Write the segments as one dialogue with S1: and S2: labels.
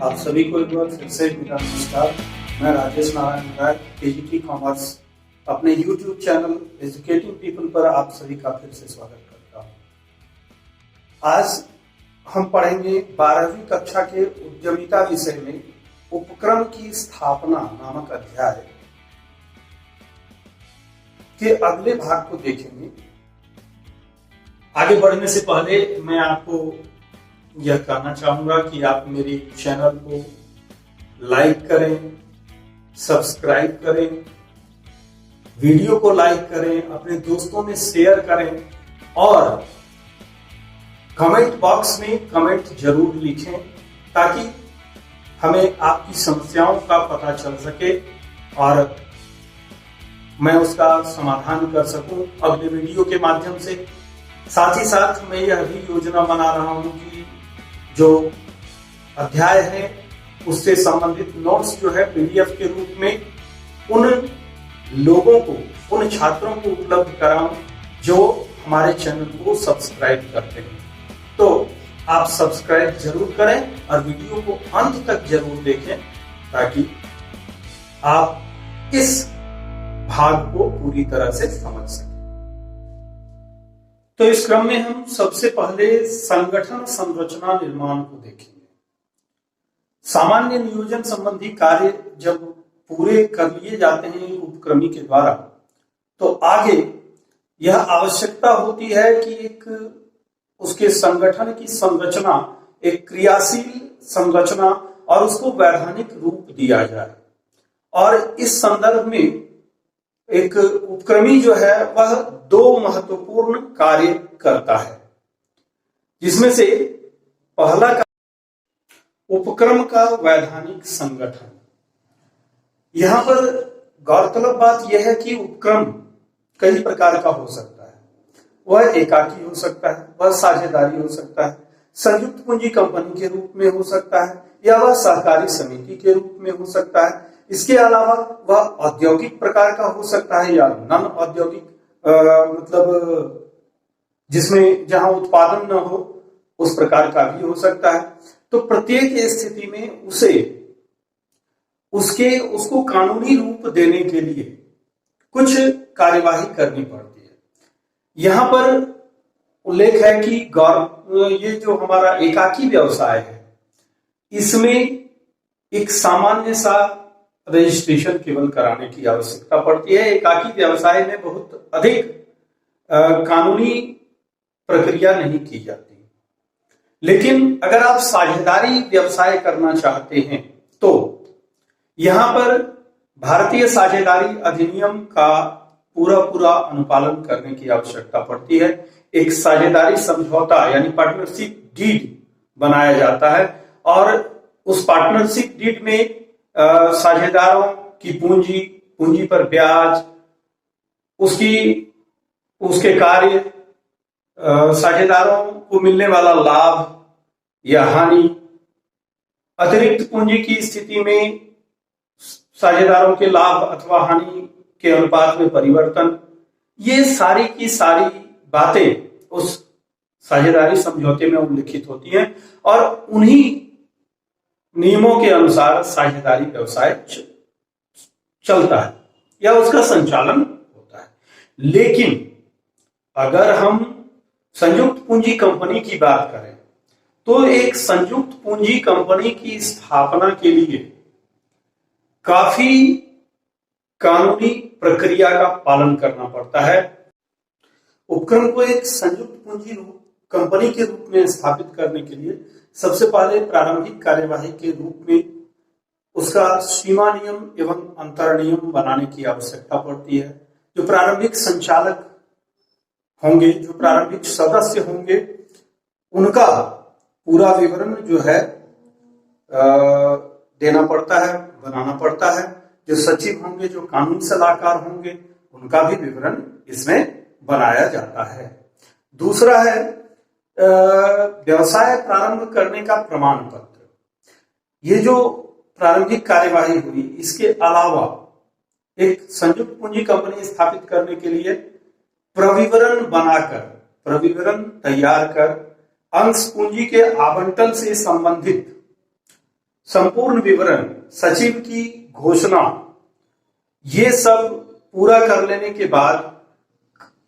S1: आप सभी को एक बार फिर से मेरा नमस्कार। मैं राजेश नारायण राय, केजीटी कॉमर्स, अपने यूट्यूब चैनल एजुकेटिंग पीपल पर आप सभी का फिर से स्वागत करता हूं। आज हम पढ़ेंगे 12वीं कक्षा के उद्यमिता विषय में उपक्रम की स्थापना नामक अध्याय के अगले भाग को देखेंगे। आगे बढ़ने से पहले मैं आपको यह कहना चाहूंगा कि आप मेरे चैनल को लाइक करें, सब्सक्राइब करें, वीडियो को लाइक करें, अपने दोस्तों में शेयर करें और कमेंट बॉक्स में कमेंट जरूर लिखें ताकि हमें आपकी समस्याओं का पता चल सके और मैं उसका समाधान कर सकूं अगले वीडियो के माध्यम से। साथ ही साथ मैं यह भी योजना बना रहा हूं कि जो अध्याय है उससे संबंधित नोट्स जो है पीडीएफ के रूप में उन लोगों को, उन छात्रों को उपलब्ध कराऊं जो हमारे चैनल को सब्सक्राइब करते हैं। तो आप सब्सक्राइब जरूर करें और वीडियो को अंत तक जरूर देखें ताकि आप इस भाग को पूरी तरह से समझ सकें। तो इस क्रम में हम सबसे पहले संगठन संरचना निर्माण को देखेंगे। सामान्य नियोजन संबंधी कार्य जब पूरे कर लिए जाते हैं उपक्रमी के द्वारा, तो आगे यह आवश्यकता होती है कि एक उसके संगठन की संरचना, एक क्रियाशील संरचना और उसको वैधानिक रूप दिया जाए। और इस संदर्भ में एक उपक्रमी जो है वह दो महत्वपूर्ण कार्य करता है, जिसमें से पहला उपक्रम का वैधानिक संगठन। यहां पर गौरतलब बात यह है कि उपक्रम कई प्रकार का हो सकता है। वह एकाकी हो सकता है, वह साझेदारी हो सकता है, संयुक्त पूंजी कंपनी के रूप में हो सकता है या वह सहकारी समिति के रूप में हो सकता है। इसके अलावा वह औद्योगिक प्रकार का हो सकता है या नॉन औद्योगिक, मतलब जिसमें जहां उत्पादन न हो उस प्रकार का भी हो सकता है। तो प्रत्येक स्थिति में उसको कानूनी रूप देने के लिए कुछ कार्यवाही करनी पड़ती है। यहां पर उल्लेख है कि ये जो हमारा एकाकी व्यवसाय है इसमें एक सामान्य सा रजिस्ट्रेशन केवल कराने की आवश्यकता पड़ती है। एकाकी व्यवसाय में बहुत अधिक कानूनी प्रक्रिया नहीं की जाती। लेकिन अगर आप साझेदारी व्यवसाय करना चाहते हैं तो यहां पर भारतीय साझेदारी अधिनियम का पूरा अनुपालन करने की आवश्यकता पड़ती है। एक साझेदारी समझौता यानी पार्टनरशिप डीड बनाया जाता है और उस पार्टनरशिप डीड में साझेदारों की पूंजी पर ब्याज, उसके कार्य, साझेदारों को मिलने वाला लाभ या हानि, अतिरिक्त पूंजी की स्थिति में साझेदारों के लाभ अथवा हानि के अनुपात में परिवर्तन, ये सारी की सारी बातें उस साझेदारी समझौते में उल्लिखित होती हैं और उन्हीं नियमों के अनुसार साझेदारी व्यवसाय चलता है या उसका संचालन होता है। लेकिन अगर हम संयुक्त पूंजी कंपनी की बात करें तो एक संयुक्त पूंजी कंपनी की स्थापना के लिए काफी कानूनी प्रक्रिया का पालन करना पड़ता है। उपक्रम को एक संयुक्त पूंजी कंपनी के रूप में स्थापित करने के लिए सबसे पहले प्रारंभिक कार्यवाही के रूप में उसका सीमा नियम एवं अंतर नियम बनाने की आवश्यकता पड़ती है। जो प्रारंभिक संचालक होंगे, जो प्रारंभिक सदस्य होंगे, उनका पूरा विवरण जो है देना पड़ता है, बनाना पड़ता है। जो सचिव होंगे, जो कानून सलाहकार होंगे, उनका भी विवरण इसमें बनाया जाता है। दूसरा है व्यवसाय प्रारंभ करने का प्रमाण पत्र। ये जो प्रारंभिक कार्यवाही हुई, इसके अलावा एक संयुक्त पूंजी कंपनी स्थापित करने के लिए प्रविवरण बनाकर, तैयार कर अंश पूंजी के आवंटन से संबंधित संपूर्ण विवरण, सचिव की घोषणा, ये सब पूरा कर लेने के बाद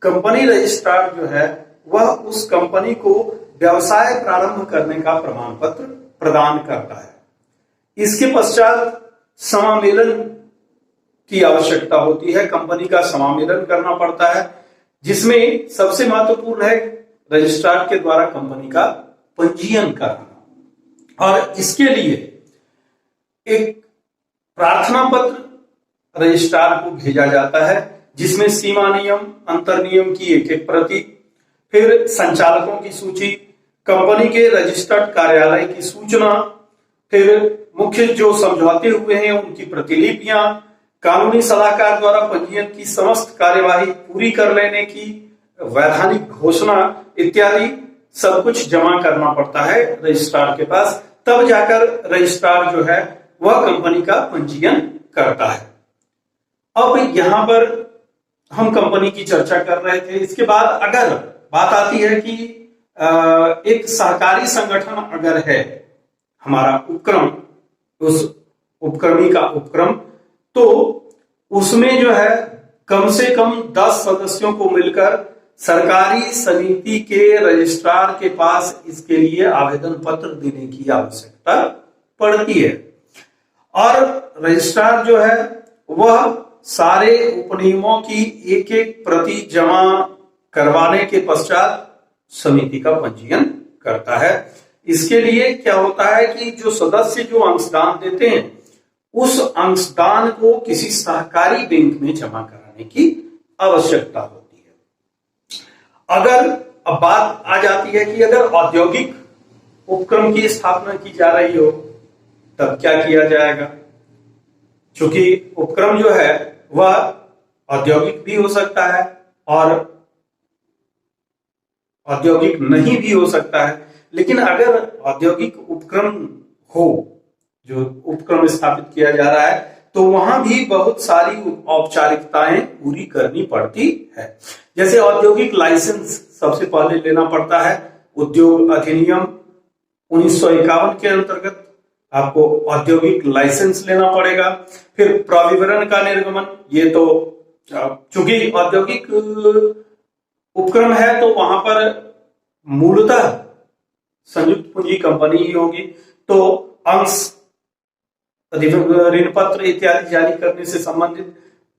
S1: कंपनी रजिस्ट्रार जो है वह उस कंपनी को व्यवसाय प्रारंभ करने का प्रमाण पत्र प्रदान करता है। इसके पश्चात समामेलन की आवश्यकता होती है, कंपनी का समामेलन करना पड़ता है, जिसमें सबसे महत्वपूर्ण है रजिस्ट्रार के द्वारा कंपनी का पंजीयन करना। और इसके लिए एक प्रार्थना पत्र रजिस्ट्रार को भेजा जाता है, जिसमें सीमा नियम, अंतर नियम की एक प्रति, फिर संचालकों की सूची, कंपनी के रजिस्टर्ड कार्यालय की सूचना, फिर मुख्य जो समझौते हुए हैं उनकी प्रतिलिपियां, कानूनी सलाहकार द्वारा पंजीयन की समस्त कार्यवाही पूरी कर लेने की वैधानिक घोषणा इत्यादि सब कुछ जमा करना पड़ता है रजिस्ट्रार के पास। तब जाकर रजिस्ट्रार जो है वह कंपनी का पंजीयन करता है। अब यहां पर हम कंपनी की चर्चा कर रहे थे। इसके बाद अगर बात आती है कि एक सहकारी संगठन अगर है हमारा उपक्रम, उस उपक्रमी का उपक्रम, तो उसमें जो है कम से कम 10 सदस्यों को मिलकर सरकारी समिति के रजिस्ट्रार के पास इसके लिए आवेदन पत्र देने की आवश्यकता पड़ती है। और रजिस्ट्रार जो है वह सारे उपनियमों की एक एक प्रति जमा करवाने के पश्चात समिति का पंजीयन करता है। इसके लिए क्या होता है कि जो सदस्य जो अंशदान देते हैं उस अंशदान को किसी सहकारी बैंक में जमा कराने की आवश्यकता होती है। अगर अब बात आ जाती है कि अगर औद्योगिक उपक्रम की स्थापना की जा रही हो तब क्या किया जाएगा, क्योंकि उपक्रम जो है वह औद्योगिक भी हो सकता है और औद्योगिक नहीं भी हो सकता है। लेकिन अगर औद्योगिक उपक्रम हो, जो उपक्रम स्थापित किया जा रहा है, तो वहां भी बहुत सारी औपचारिकताएं पूरी करनी पड़ती है। जैसे औद्योगिक लाइसेंस सबसे पहले लेना पड़ता है। उद्योग अधिनियम 1951 के अंतर्गत आपको औद्योगिक लाइसेंस लेना पड़ेगा। फिर प्रविवरण का निर्गमन, ये तो चूंकि औद्योगिक उपक्रम है तो वहां पर मूलतः संयुक्त पूंजी कंपनी ही होगी, तो अंश ऋण पत्र इत्यादि जारी करने से संबंधित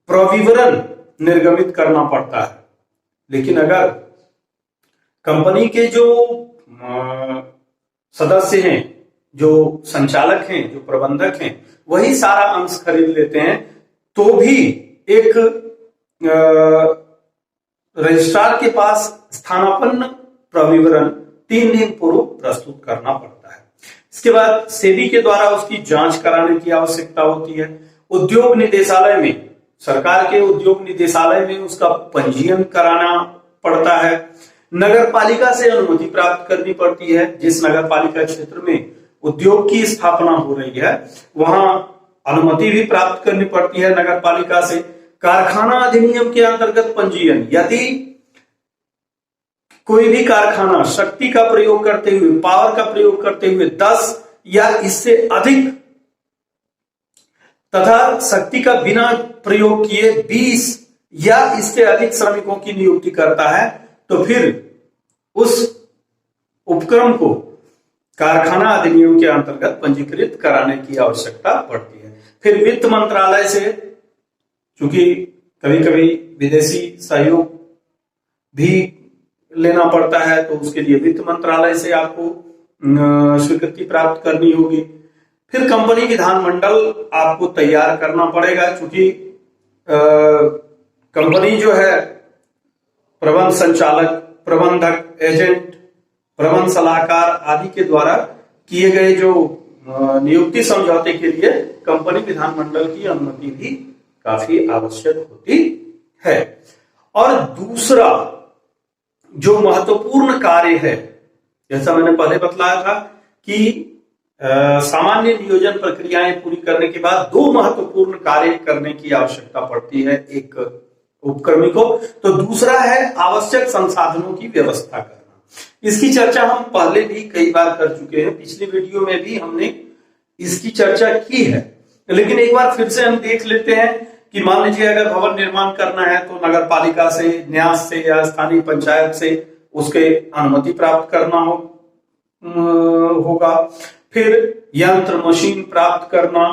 S1: प्रविवरण निर्गमित करना पड़ता है। लेकिन अगर कंपनी के जो सदस्य हैं, जो संचालक हैं, जो प्रबंधक हैं, वही सारा अंश खरीद लेते हैं, तो भी एक रजिस्ट्रार के पास स्थानापन्न प्रविवरण 3 दिन पूर्व प्रस्तुत करना पड़ता है। इसके बाद सेबी के द्वारा उसकी जांच कराने की आवश्यकता होती है। उद्योग निदेशालय में, सरकार के उद्योग निदेशालय में उसका पंजीयन कराना पड़ता है। नगर पालिका से अनुमति प्राप्त करनी पड़ती है। जिस नगर पालिका क्षेत्र में उद्योग की स्थापना हो रही है वहां अनुमति भी प्राप्त करनी पड़ती है नगर पालिका से। कारखाना अधिनियम के अंतर्गत पंजीयन, यदि कोई भी कारखाना शक्ति का प्रयोग करते हुए, पावर का प्रयोग करते हुए 10 या इससे अधिक तथा शक्ति का बिना प्रयोग किए 20 या इससे अधिक श्रमिकों की नियुक्ति करता है, तो फिर उस उपक्रम को कारखाना अधिनियम के अंतर्गत पंजीकृत कराने की आवश्यकता पड़ती है। फिर वित्त मंत्रालय से, चूंकि कभी कभी विदेशी सहयोग भी लेना पड़ता है, तो उसके लिए वित्त मंत्रालय से आपको स्वीकृति प्राप्त करनी होगी। फिर कंपनी विधानमंडल आपको तैयार करना पड़ेगा, क्योंकि कंपनी जो है प्रबंध संचालक, प्रबंधक, एजेंट, प्रबंध सलाहकार आदि के द्वारा किए गए जो नियुक्ति समझौते के लिए कंपनी विधानमंडल की अनुमति भी काफी आवश्यक होती है। और दूसरा जो महत्वपूर्ण कार्य है, जैसा मैंने पहले बतलाया था कि सामान्य नियोजन प्रक्रियाएं पूरी करने के बाद 2 महत्वपूर्ण कार्य करने की आवश्यकता पड़ती है एक उपक्रमी को। तो दूसरा है आवश्यक संसाधनों की व्यवस्था करना। इसकी चर्चा हम पहले भी कई बार कर चुके हैं। पिछली वीडियो में भी हमने इसकी चर्चा की है। लेकिन एक बार फिर से हम देख लेते हैं कि मान लीजिए अगर भवन निर्माण करना है तो नगर पालिका से, न्यास से या स्थानीय पंचायत से उसके अनुमति प्राप्त करना होगा। फिर यंत्र मशीन प्राप्त करना,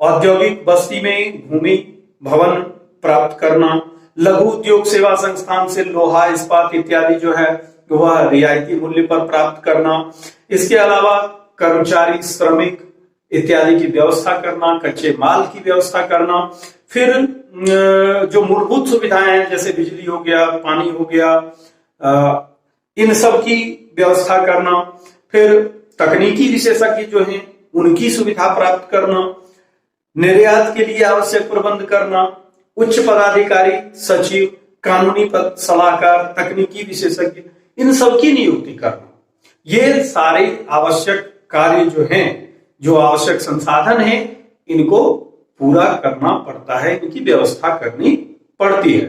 S1: औद्योगिक बस्ती में भूमि भवन प्राप्त करना, लघु उद्योग सेवा संस्थान से लोहा इस्पात इत्यादि जो है वह रियायती मूल्य पर प्राप्त करना। इसके अलावा कर्मचारी, श्रमिक इत्यादि की व्यवस्था करना, कच्चे माल की व्यवस्था करना। फिर जो मूलभूत सुविधाएं हैं जैसे बिजली हो गया, पानी हो गया, इन सब की व्यवस्था करना। फिर तकनीकी विशेषज्ञ जो हैं उनकी सुविधा प्राप्त करना, निर्यात के लिए आवश्यक प्रबंध करना, उच्च पदाधिकारी, सचिव, कानूनी पद सलाहकार, तकनीकी विशेषज्ञ, इन सब की नियुक्ति करना। ये सारे आवश्यक कार्य जो हैं, जो आवश्यक संसाधन हैं, इनको पूरा करना पड़ता है, इनकी व्यवस्था करनी पड़ती है।